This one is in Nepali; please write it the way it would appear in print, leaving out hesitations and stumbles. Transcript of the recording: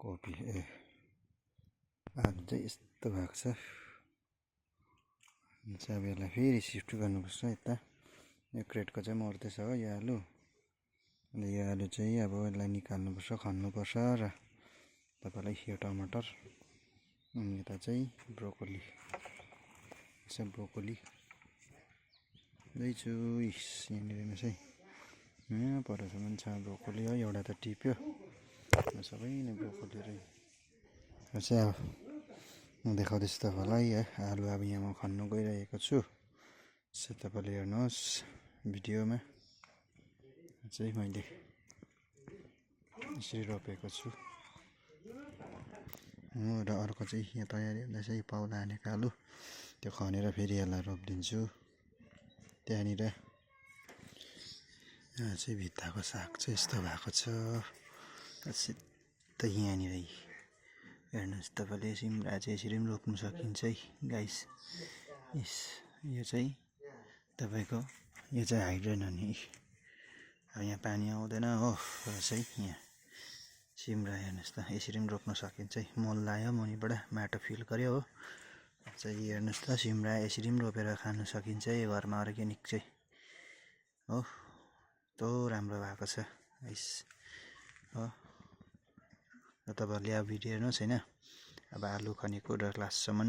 कोपी आलु चाहिँ यस्तो भएको छ। अब यसलाई फेरि सिफ्ट गर्नुपर्छ यता। यो क्रेटको चाहिँ मर्दैछ हो यो आलु। अनि यो आलु चाहिँ अब यसलाई निकाल्नुपर्छ, खन्नुपर्छ र तपाईँलाई यो टमाटर अनि यता चाहिँ ब्रोकोली दैछु। यहाँनिर चाहिँ यहाँ परसम्म छ ब्रोकोली हो, एउटा त टिप्यो, सबै नै ब्रोकोली रहेछ। चाहिँ अब म देखाउँदैछु तपाईँलाई है आलु। अब यहाँ म खन्नु गइरहेको छु, तपाईँले हेर्नुहोस् भिडियोमा चाहिँ मैले यसरी रोपेको छु। र अर्को चाहिँ यहाँ तयारी हुँदैछ, यो पाउला हानेको आलु त्यो खनेर फेरि यसलाई रोपिदिन्छु। त्यहाँनिर यहाँ चाहिँ भित्ताको साग चाहिँ यस्तो भएको छ सिधै यहाँनिर। हेर्नुहोस् तपाईँले सिमरा चाहिँ यसरी पनि रोप्नु सकिन्छ है गाइस। यो चाहिँ तपाईँको यो चाहिँ हाइड्रेन हो नि, अब यहाँ पानी आउँदैन हो, र चाहिँ यहाँ सिमरा हेर्नुहोस् त यसरी पनि रोप्न सकिन्छ है। मल लायो मुनिबाट माटो फिल गर्यो हो, चाहिँ हेर्नुहोस् त सिमरा यसरी पनि रोपेर खानु सकिन्छ है घरमा अर्ग्यानिक चाहिँ हो। यस्तो राम्रो भएको छ गाइस हो। र तपाईँहरूले अब भिडियो हेर्नुहोस् होइन। अब आलु खनेको र लास्टसम्म